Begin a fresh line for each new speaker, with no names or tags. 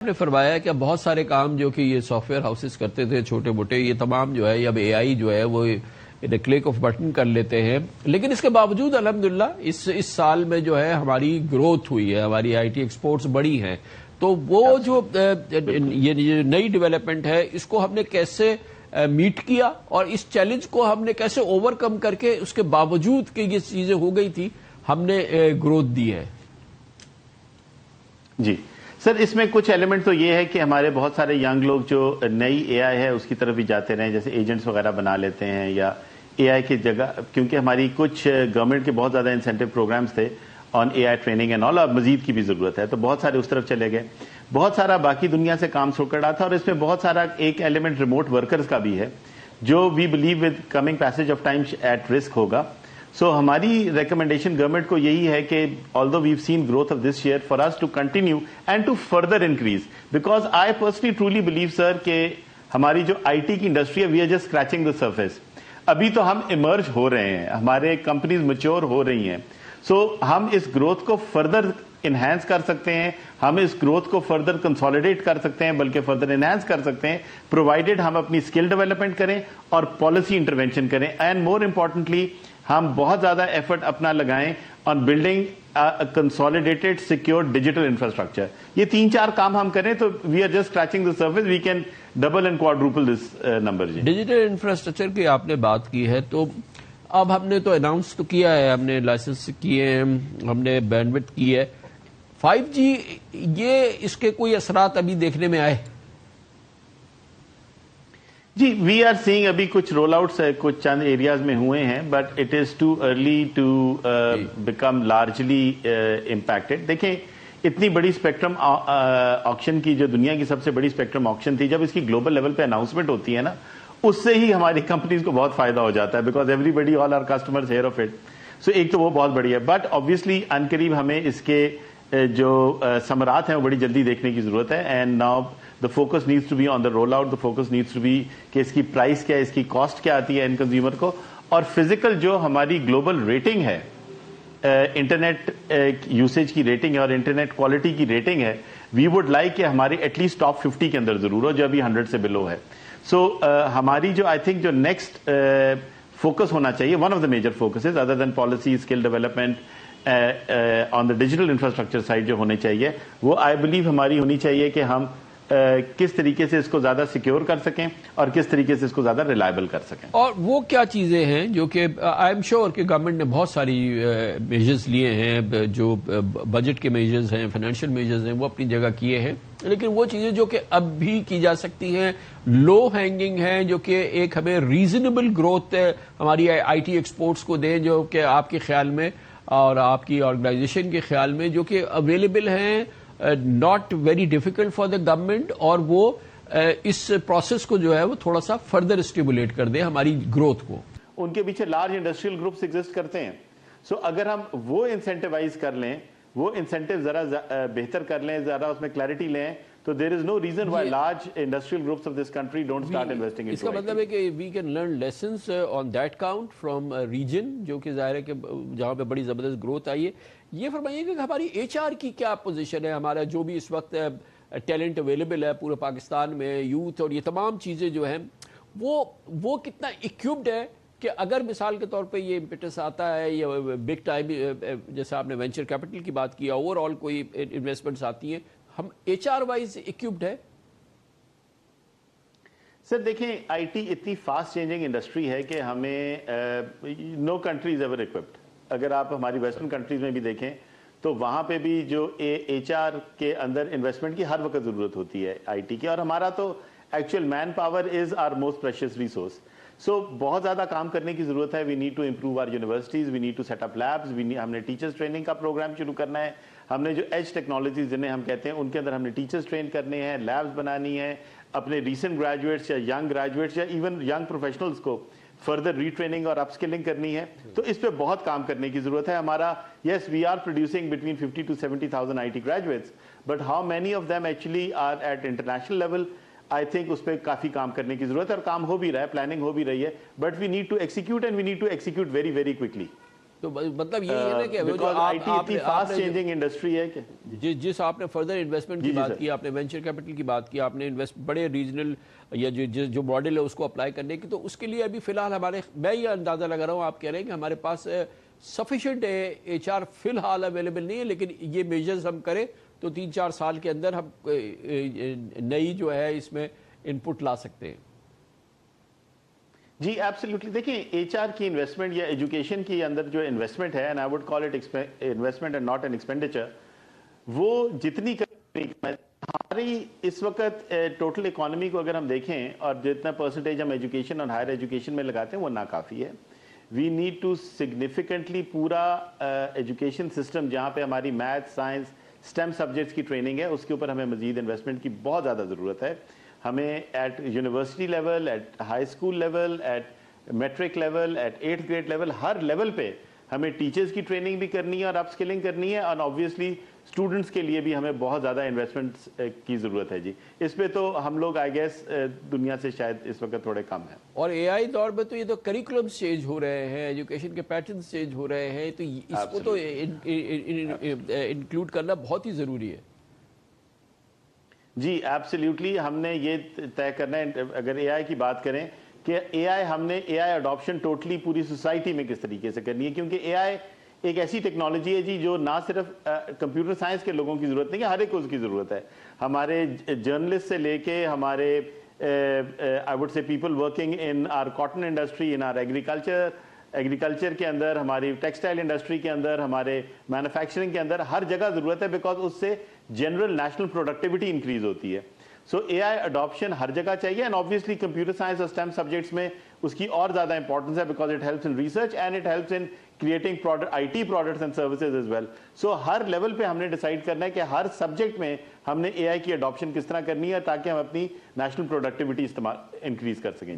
نے فرمایا کہ اب بہت سارے کام جو کہ یہ سافٹ ویئر ہاؤسز کرتے تھے چھوٹے موٹے، یہ تمام جو ہے اب اے آئی جو ہے وہ کلک آف بٹن کر لیتے ہیں. لیکن اس کے باوجود الحمدللہ اس سال میں جو ہے ہماری گروتھ ہوئی ہے، ہماری آئی ٹی ایکسپورٹس بڑی ہیں. تو وہ جو یہ نئی ڈیولپمنٹ ہے اس کو ہم نے کیسے میٹ کیا اور اس چیلنج کو ہم نے کیسے اوور کم کر کے اس کے باوجود کہ یہ چیزیں ہو گئی تھی ہم نے گروتھ دی ہے؟
جی سر، اس میں کچھ ایلیمنٹ تو یہ ہے کہ ہمارے بہت سارے ینگ لوگ جو نئی اے آئی ہے اس کی طرف بھی جاتے رہے، جیسے ایجنٹس وغیرہ بنا لیتے ہیں یا اے آئی کی جگہ، کیونکہ ہماری کچھ گورنمنٹ کے بہت زیادہ انسینٹو پروگرامز تھے آن اے آئی ٹریننگ اینڈ آل، اب مزید کی بھی ضرورت ہے، تو بہت سارے اس طرف چلے گئے. بہت سارا باقی دنیا سے کام سو کر رہا تھا، اور اس میں بہت سارا ایک ایلیمنٹ ریموٹ ورکرز کا بھی ہے جو we believe with coming passage of time at risk ہوگا. سو ہماری ریکمنڈیشن گورنمنٹ کو یہی ہے کہ although we've seen growth of this year, for us to continue and to further increase, because I personally truly believe sir کہ ہماری جو I T کی انڈسٹری ہے we are just scratching the surface. ابھی تو ہم ایمرج ہو رہے ہیں، ہمارے کمپنیز میچور ہو رہی ہیں. سو ہم اس گروتھ کو فردر انہینس کر سکتے ہیں، ہم اس گروتھ کو فردر کنسالیڈیٹ کر سکتے ہیں، بلکہ فردر انہینس کر سکتے ہیں پرووائڈیڈ ہم اپنی اسکل ڈیولپمنٹ کریں اور پالیسی انٹرونشن کریں. اینڈ مور امپورٹنٹلی ہم بہت زیادہ ایفرٹ اپنا لگائیں on building consolidated secure digital infrastructure. یہ 3-4 کام ہم کریں تو we are just scratching the surface, we can double and quadruple this number. جی ڈیجیٹل
انفراسٹرکچر کی آپ نے بات کی ہے، تو اب ہم نے تو اناؤنس تو کیا ہے، ہم نے لائسنس کیے ہیں، ہم نے بینڈوڈتھ کی ہے. 5G یہ اس کے کوئی اثرات ابھی دیکھنے میں آئے؟
جی وی آر سیئنگ ابھی کچھ رول آؤٹس کچھ چند ایریاز میں ہوئے ہیں، but it is too early to become largely impacted. دیکھیں اتنی بڑی اسپیکٹرم آکشن کی، جو دنیا کی سب سے بڑی اسپیکٹرم آکشن تھی، جب اس کی گلوبل لیول پہ اناؤنسمنٹ ہوتی ہے نا، اس سے ہی ہماری کمپنیز کو بہت فائدہ ہو جاتا ہے، because everybody all are customers here of it. So ایک تو وہ بہت بڑی ہے، بٹ آبویسلی ان قریب ہمیں اس کے جو ثمرات ہیں وہ بڑی جلدی دیکھنے کی ضرورت ہے. And now the focus needs to be on the rollout, the focus needs to be کہ اس کی پرائس کیا ہے، اس کی کاسٹ کیا آتی ہے اینڈ کنزیومر کو. اور فزیکل جو ہماری گلوبل ریٹنگ ہے، انٹرنیٹ یوسیج کی ریٹنگ ہے اور انٹرنیٹ کوالٹی کی ریٹنگ ہے، وی وڈ لائک کہ ہماری ایٹ لیسٹ ٹاپ 50 کے اندر ضرور ہو، جو ابھی 100 سے بلو ہے. سو ہماری جو آئی تھنک جو نیکسٹ فوکس ہونا چاہیے، one of the major focuses other than policy skill development on the digital infrastructure side جو ہونے چاہیے، وہ آئی بلیو ہماری ہونی چاہیے کہ ہم کس طریقے سے اس کو زیادہ سیکیور کر سکیں اور کس طریقے سے اس کو زیادہ ریلائبل کر سکیں.
اور وہ کیا چیزیں ہیں جو کہ آئی ایم شیور کہ گورنمنٹ نے بہت ساری میجرز لیے ہیں، جو بجٹ کے میجرز ہیں، فائنینشیل میجرز ہیں، وہ اپنی جگہ کیے ہیں، لیکن وہ چیزیں جو کہ اب بھی کی جا سکتی ہیں، لو ہینگنگ ہیں، جو کہ ایک ہمیں ریزنیبل گروتھ ہماری آئی ٹی ایکسپورٹس کو دیں، جو کہ آپ کے خیال میں اور آپ کی آرگنائزیشن کے خیال میں جو کہ اویلیبل ہیں، not very difficult for the government, اور وہ اس پروسیس کو جو ہے وہ تھوڑا سا فردر اسٹیمولیٹ کر دیں ہماری گروتھ کو.
ان کے پیچھے لارج انڈسٹریل گروپس ایگزسٹ کرتے ہیں. سو اگر ہم وہ انسینٹیوائز کر لیں، وہ انسینٹیو ذرا بہتر کر لیں، ذرا اس میں کلیئرٹی لیں، تو there is no reason why large industrial groups of this country don't start investing into it.
اس کا مطلب ہے کہ we can learn lessons on that count from a region جو کہ ظاہر ہے کہ جہاں پہ بڑی زبردست گروتھ آئی ہے. یہ فرمائیے کہ ہماری ایچ آر کی کیا پوزیشن ہے، ہمارا جو بھی اس وقت ٹیلنٹ اویلیبل ہے پورے پاکستان میں، یوتھ اور یہ تمام چیزیں جو ہیں وہ کتنا اکوپڈ ہے کہ اگر مثال کے طور پہ یہ امپیٹس آتا ہے یا بگ ٹائم جیسے آپ نے وینچر کیپٹل کی بات کی، اوور آل کوئی انویسٹمنٹس آتی ہیں، ہم ایچ آر وائز اکوپڈ ہے؟
سر دیکھیں آئی ٹی اتنی فاسٹ چینجنگ انڈسٹری ہے کہ ہمیں no country is ever equipped. اگر آپ ہماری ویسٹرن کنٹریز میں بھی دیکھیں تو وہاں پہ بھی جو ایچ آر کے اندر انویسٹمنٹ کی ہر وقت ضرورت ہوتی ہے آئی ٹی کی، اور ہمارا تو actual man power is our most precious resource. So بہت زیادہ کام کرنے کی ضرورت ہے. We need to improve our universities, we need to set up labs, ہم نے ٹیچرز ٹریننگ کا پروگرام شروع کرنا ہے. ہم نے جو ایج ٹیکنالوجیز جنہیں ہم کہتے ہیں ان کے اندر ہم نے ٹیچرز ٹرین کرنے ہیں، لیبز بنانی ہیں، اپنے ریسنٹ گریجویٹس یا ینگ گریجویٹس یا ایون ینگ پروفیشنلز کو فردر ری ٹریننگ اور اپ اسکلنگ کرنی ہے. تو اس پہ بہت کام کرنے کی ضرورت ہے. ہمارا yes we are producing between 50 to 70,000 I T graduates, but how many of them actually are at international level. I think اس پہ کافی کام کرنے کی ضرورت ہے، اور کام ہو بھی رہا ہے، پلاننگ ہو بھی رہی ہے، but we need to execute and we need to execute very very quickly.
تو مطلب یہی ہے نا کہ
بیکاز آئی ٹی اتنی فاسٹ چینجنگ انڈسٹری ہے کہ
جس آپ نے فردر انویسٹمنٹ کی بات کی، آپ نے وینچر کیپٹل کی بات کی، آپ نے بڑے ریجنل یا جو ماڈل ہے اس کو اپلائی کرنے کی، تو اس کے لیے ابھی فی الحال میں یہ اندازہ لگا رہا ہوں، آپ کہہ رہے ہیں کہ ہمارے پاس سفیشینٹ ایچ آر فی الحال اویلیبل نہیں ہے، لیکن یہ میجرز ہم کریں تو 3-4 سال کے اندر ہم نئی جو ہے اس میں ان پٹ لا سکتے ہیں۔
جی ایبسلیوٹلی، دیکھیں ایچ آر کی انویسٹمنٹ یا ایجوکیشن کی اندر جو انویسٹمنٹ ہے، and I would call it investment and not an expenditure, وہ جتنی ہماری اس وقت ٹوٹل اکانومی کو اگر ہم دیکھیں اور جتنا پرسنٹیج ہم ایجوکیشن اور ہائر ایجوکیشن میں لگاتے ہیں وہ ناکافی ہے۔ وی نیڈ ٹو سگنیفیکنٹلی پورا ایجوکیشن سسٹم جہاں پہ ہماری میتھ، سائنس، اسٹیم سبجیکٹس کی ٹریننگ ہے، اس کے اوپر ہمیں مزید انویسٹمنٹ کی بہت زیادہ ضرورت ہے۔ ہمیں at university level, at high school level, at matric level, at 8th grade level, ہر لیول پہ ہمیں ٹیچرز کی ٹریننگ بھی کرنی ہے اور اپ سکلنگ کرنی ہے، اور آبویسلی اسٹوڈنٹس کے لیے بھی ہمیں بہت زیادہ انویسٹمنٹ کی ضرورت ہے۔ جی اس پہ تو ہم لوگ آئی گیس دنیا سے شاید اس وقت تھوڑے کم ہیں۔
اور اے آئی دور میں تو یہ تو کریکولمز چینج ہو رہے ہیں، ایجوکیشن کے پیٹرنز چینج ہو رہے ہیں، تو اس کو تو انکلوڈ کرنا بہت ہی ضروری ہے۔
جی ایبسلیوٹلی، ہم نے یہ طے کرنا ہے، اگر اے آئی کی بات کریں کہ ہم نے اے آئی اڈاپشن ٹوٹلی پوری سوسائٹی میں کس طریقے سے کرنی ہے، کیونکہ اے آئی ایک ایسی ٹیکنالوجی ہے جی جو نہ صرف کمپیوٹر سائنس کے لوگوں کی ضرورت نہیں ہے، ہر ایک کو اس کی ضرورت ہے۔ ہمارے جرنلسٹ سے لے کے ہمارے I would say people working in our cotton industry, in our agriculture کے اندر، ہماری ٹیکسٹائل انڈسٹری کے اندر، ہمارے مینوفیکچرنگ کے اندر ہر جگہ ضرورت ہے، بیکاز اس سے جنرل نیشنل پروڈکٹیوٹی انکریز ہوتی ہے۔ سو اے آئی اڈاپشن ہر جگہ چاہیے، اینڈ آبویسلی کمپیوٹر سائنس اور اسٹیم سبجیکٹس میں اس کی اور زیادہ امپورٹنس ہے، because it helps in research and it helps in creating I T products and services as well. So ہر لیول پہ ہم نے ڈیسائیڈ کرنا ہے کہ ہر سبجیکٹ میں ہم نے اے آئی کی اڈاپشن کس طرح کرنی ہے تاکہ ہم اپنی نیشنل پروڈکٹیوٹی انکریز کر سکیں۔